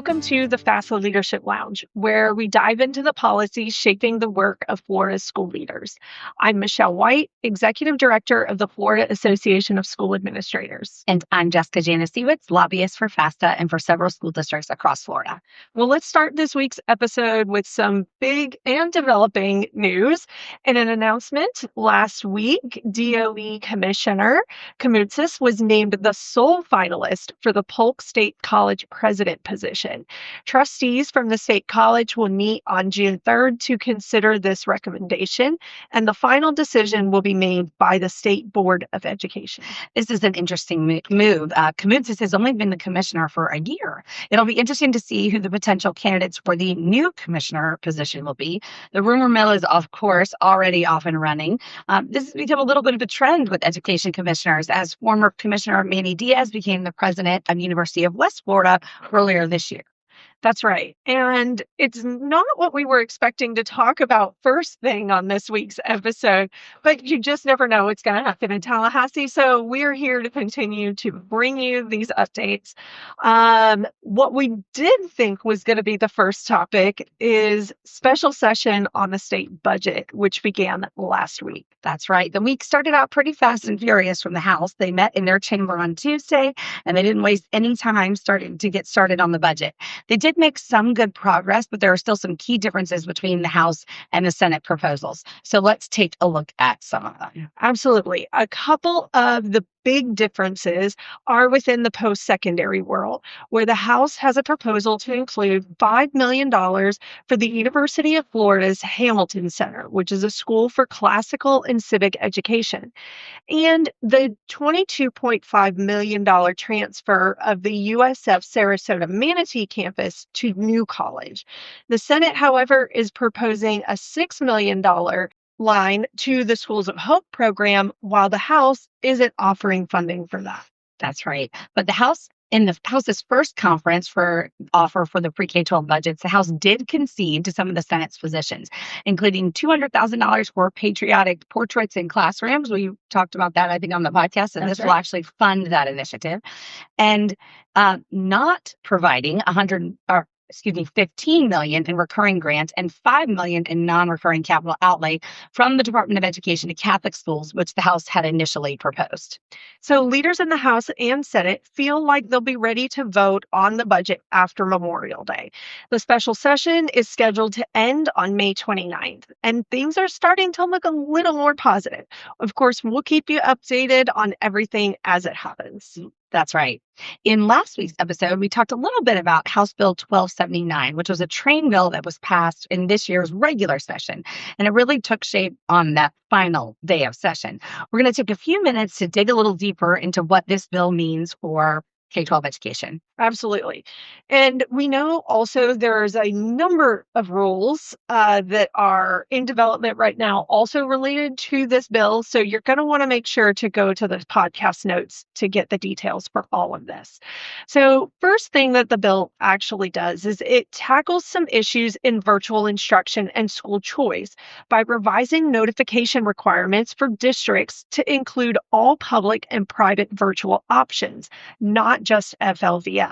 welcome to the FAFSA Leadership Lounge, where we dive into the policies shaping the work of Florida's school leaders. I'm Michelle White, Executive Director of the Florida Association of School Administrators. And I'm Jessica Janasiewicz, lobbyist for FAFSA and for several school districts across Florida. Well, let's start this week's episode with some big and developing news. In an announcement last week, DOE Commissioner Kamoutsas was named the sole finalist for the Polk State College president position. Trustees from the state college will meet on June 3rd to consider this recommendation, and the final decision will be made by the State Board of Education. This is an interesting move. Kamoutsas has only been the commissioner for a year. It'll be interesting to see who the potential candidates for the new commissioner position will be. The rumor mill is, of course, already off and running. This has become a little bit of a trend with education commissioners, as former Commissioner Manny Diaz became the president of University of West Florida earlier this year. That's right. And it's not what we were expecting to talk about first thing on this week's episode, but you just never know what's going to happen in Tallahassee. So we're here to continue to bring you these updates. What we did think was going to be the first topic is special session on the state budget, which began last week. That's right. The week started out pretty fast and furious from the House. They met in their chamber on Tuesday, and they didn't waste any time to get started on the budget. They did make some good progress, but there are still some key differences between the House and the Senate proposals. So let's take a look at some of them. Absolutely. A couple of the big differences are within the post-secondary world, where the House has a proposal to include $5 million for the University of Florida's Hamilton Center, which is a school for classical and civic education, and the $22.5 million transfer of the USF Sarasota Manatee campus to New College. The Senate, however, is proposing a $6 million line to the Schools of Hope program, while the House isn't offering funding for that. That's right. But in the House's first conference for the pre-K-12 budgets, the House did concede to some of the Senate's positions, including $200,000 for patriotic portraits in classrooms. We talked about that, I think, on the podcast, and this will actually fund that initiative. And not providing $15 million in recurring grants and $5 million in non-recurring capital outlay from the Department of Education to Catholic schools, which the House had initially proposed. So leaders in the House and Senate feel like they'll be ready to vote on the budget after Memorial Day. The special session is scheduled to end on May 29th, and things are starting to look a little more positive. Of course, we'll keep you updated on everything as it happens. That's right. In last week's episode, we talked a little bit about House Bill 1279, which was a train bill that was passed in this year's regular session. And it really took shape on that final day of session. We're going to take a few minutes to dig a little deeper into what this bill means for K-12 education. Absolutely. And we know also there's a number of rules that are in development right now, also related to this bill. So you're going to want to make sure to go to the podcast notes to get the details for all of this. So first thing that the bill actually does is it tackles some issues in virtual instruction and school choice by revising notification requirements for districts to include all public and private virtual options, not just FLVS.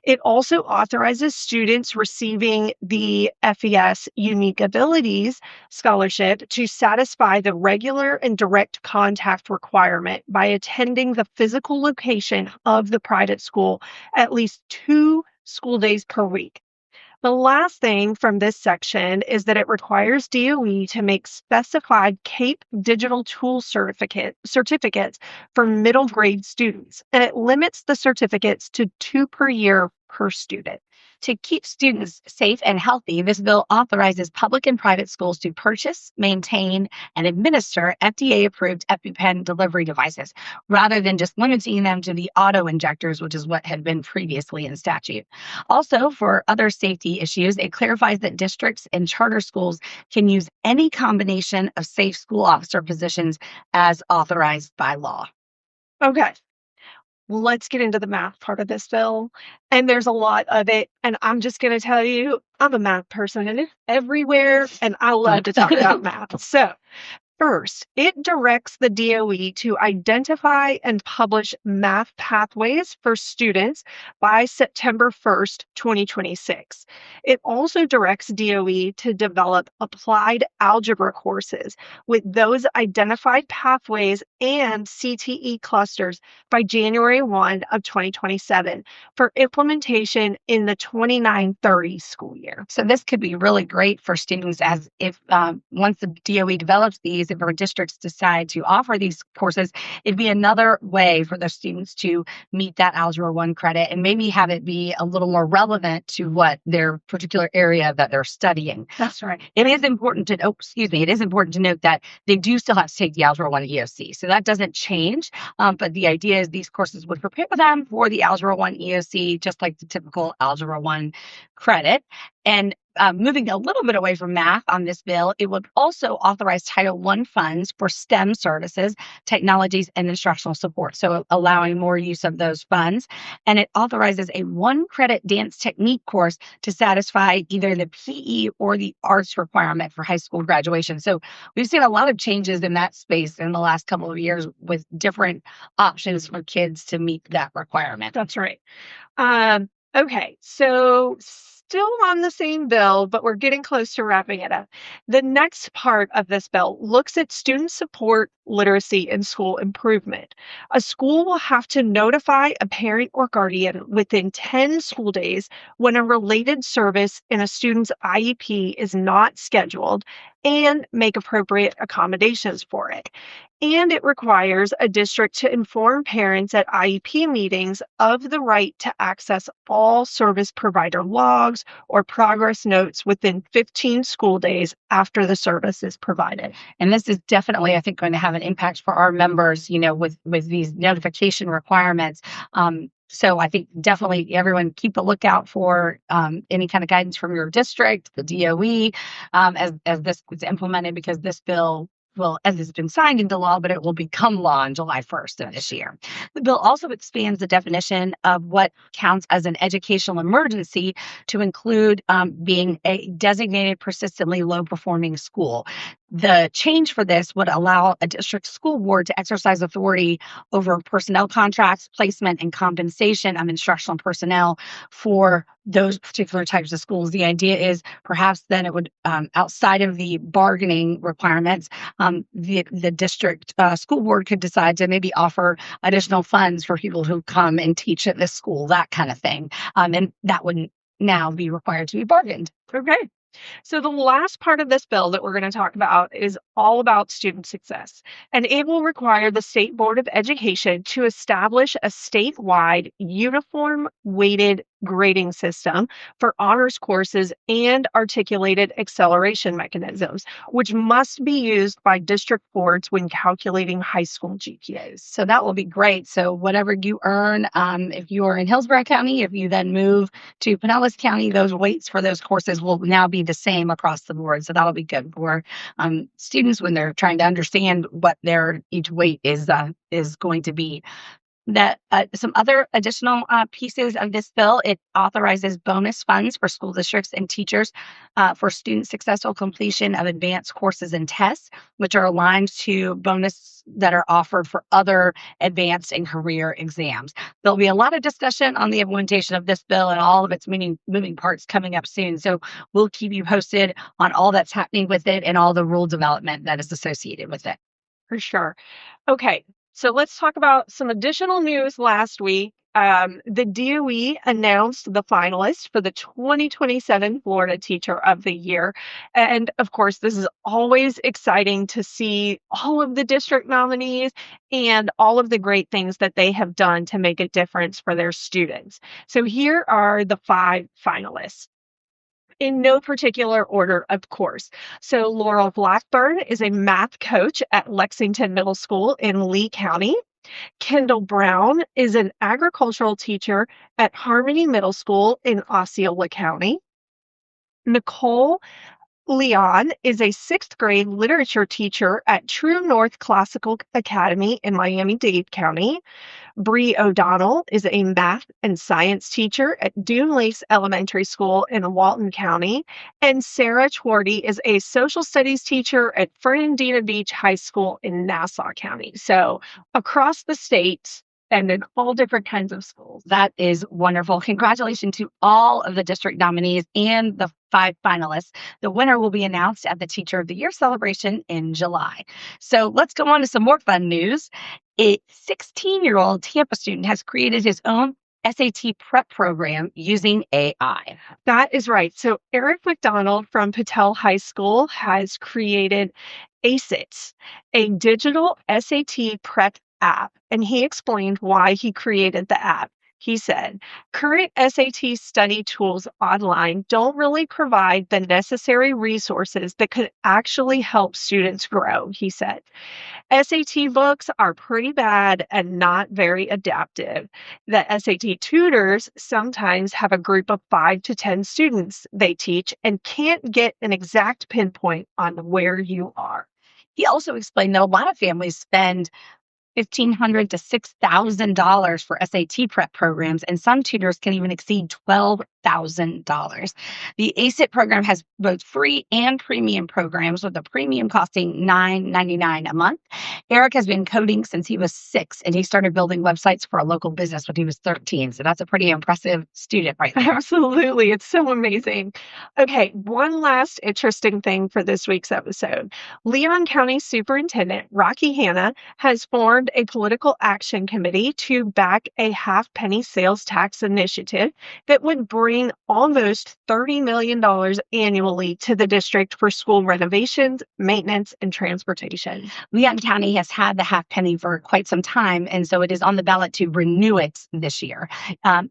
It also authorizes students receiving the FES Unique Abilities Scholarship to satisfy the regular and direct contact requirement by attending the physical location of the private school at least 2 school days per week. The last thing from this section is that it requires DOE to make specified CAPE digital tool certificates for middle grade students, and it limits the certificates to 2 per year per student. To keep students safe and healthy, this bill authorizes public and private schools to purchase, maintain, and administer FDA-approved EpiPen delivery devices, rather than just limiting them to the auto injectors, which is what had been previously in statute. Also, for other safety issues, it clarifies that districts and charter schools can use any combination of safe school officer positions as authorized by law. Okay. Let's get into the math part of this bill. And there's a lot of it. And I'm just going to tell you, I'm a math person everywhere, and I love to talk about math. So First, it directs the DOE to identify and publish math pathways for students by September 1st, 2026. It also directs DOE to develop applied algebra courses with those identified pathways and CTE clusters by January 1 of 2027 for implementation in the 29-30 school year. So this could be really great for students as if once the DOE develops these, if our districts decide to offer these courses, it'd be another way for the students to meet that Algebra 1 credit and maybe have it be a little more relevant to what their particular area that they're studying. That's right. It is important to, it is important to note that they do still have to take the Algebra 1 EOC. So that doesn't change. But the idea is these courses would prepare them for the Algebra 1 EOC, just like the typical Algebra 1 credit. And moving a little bit away from math on this bill, it would also authorize Title I funds for STEM services, technologies, and instructional support. So allowing more use of those funds. And it authorizes a 1-credit dance technique course to satisfy either the PE or the arts requirement for high school graduation. So we've seen a lot of changes in that space in the last couple of years with different options for kids to meet that requirement. That's right. Okay, so still on the same bill, but we're getting close to wrapping it up. The next part of this bill looks at student support, literacy, and school improvement. A school will have to notify a parent or guardian within 10 school days when a related service in a student's IEP is not scheduled and make appropriate accommodations for it. And it requires a district to inform parents at IEP meetings of the right to access all service provider logs or progress notes within 15 school days after the service is provided. And this is definitely, I think, going to have an impact for our members, with these notification requirements. So I think definitely everyone keep a lookout for any kind of guidance from your district, the DOE, as this is implemented, because this bill will, as it's been signed into law, but it will become law on July 1st of this year. The bill also expands the definition of what counts as an educational emergency to include being a designated persistently low performing school. The change for this would allow a district school board to exercise authority over personnel contracts, placement, and compensation of instructional personnel for those particular types of schools. The idea is perhaps then it would, outside of the bargaining requirements, the district school board could decide to maybe offer additional funds for people who come and teach at this school, that kind of thing. And that wouldn't now be required to be bargained. Okay. So, the last part of this bill that we're going to talk about is all about student success. And it will require the State Board of Education to establish a statewide uniform weighted grading system for honors courses and articulated acceleration mechanisms, which must be used by district boards when calculating high school GPAs. So that will be great. So whatever you earn, if you are in Hillsborough County, if you then move to Pinellas County, those weights for those courses will now be the same across the board. So that'll be good for students when they're trying to understand what their each weight is going to be. That some other additional pieces of this bill, it authorizes bonus funds for school districts and teachers for student successful completion of advanced courses and tests, which are aligned to bonus that are offered for other advanced and career exams. There'll be a lot of discussion on the implementation of this bill and all of its moving parts coming up soon. So we'll keep you posted on all that's happening with it and all the rule development that is associated with it. For sure. Okay. So let's talk about some additional news last week. The DOE announced the finalists for the 2027 Florida Teacher of the Year. And of course, this is always exciting to see all of the district nominees and all of the great things that they have done to make a difference for their students. So here are the 5 finalists. In no particular order, of course. So Laurel Blackburn is a math coach at Lexington Middle School in Lee County. Kendall Brown is an agricultural teacher at Harmony Middle School in Osceola County. Nicole Leon is a sixth grade literature teacher at True North Classical Academy in Miami-Dade County. Bree O'Donnell is a math and science teacher at Dune Lakes Elementary School in Walton County. And Sarah Twardy is a social studies teacher at Fernandina Beach High School in Nassau County. So across the state and in all different kinds of schools. That is wonderful. Congratulations to all of the district nominees and the 5 finalists. The winner will be announced at the Teacher of the Year celebration in July. So let's go on to some more fun news. A 16-year-old Tampa student has created his own SAT prep program using AI. That is right. So Eric McDonald from Patel High School has created ACEIT, a digital SAT prep app, and he explained why he created the app. He said, current SAT study tools online don't really provide the necessary resources that could actually help students grow, he said. SAT books are pretty bad and not very adaptive. The SAT tutors sometimes have a group of 5 to 10 students they teach and can't get an exact pinpoint on where you are. He also explained that a lot of families spend $1,500 to $6,000 for SAT prep programs, and some tutors can even exceed $12,000. The ACEIT program has both free and premium programs, with the premium costing $9.99 a month. Eric has been coding since he was 6, and he started building websites for a local business when he was 13. So that's a pretty impressive student right there. Absolutely. It's so amazing. Okay, one last interesting thing for this week's episode. Leon County Superintendent Rocky Hanna has formed a political action committee to back a half-penny sales tax initiative that would bring almost $30 million annually to the district for school renovations, maintenance, and transportation. Leon County has had the half penny for quite some time, and so it is on the ballot to renew it this year.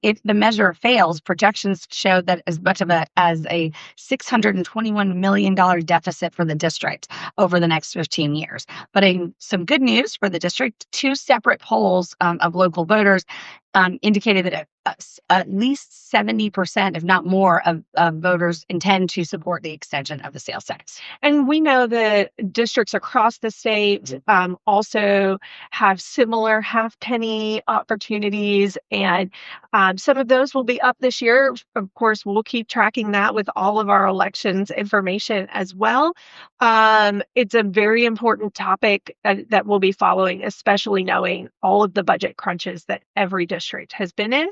If the measure fails, projections show that as much of as a $621 million deficit for the district over the next 15 years. But some good news for the district: 2 separate polls of local voters indicated that at least 70%, if not more, of voters intend to support the extension of the sales tax. And we know that districts across the state also have similar half penny opportunities, and some of those will be up this year. Of course, we'll keep tracking that with all of our elections information as well. It's a very important topic that we'll be following, especially knowing all of the budget crunches that every district has been in.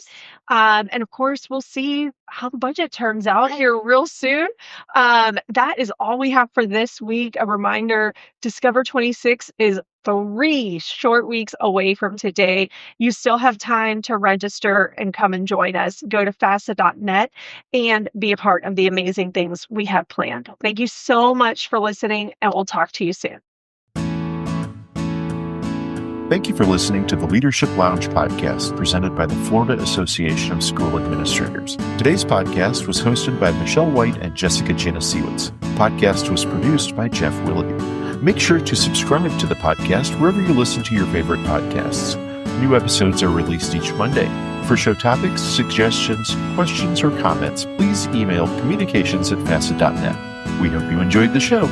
And of course, we'll see how the budget turns out here real soon. That is all we have for this week. A reminder, Discover 26 is 3 short weeks away from today. You still have time to register and come and join us. Go to FAFSA.net and be a part of the amazing things we have planned. Thank you so much for listening, and we'll talk to you soon. Thank you for listening to the Leadership Lounge podcast presented by the Florida Association of School Administrators. Today's podcast was hosted by Michelle White and Jessica Janasiewicz. The podcast was produced by Jeff Willoughby. Make sure to subscribe to the podcast wherever you listen to your favorite podcasts. New episodes are released each Monday. For show topics, suggestions, questions, or comments, please email communications@fafsa.net. We hope you enjoyed the show.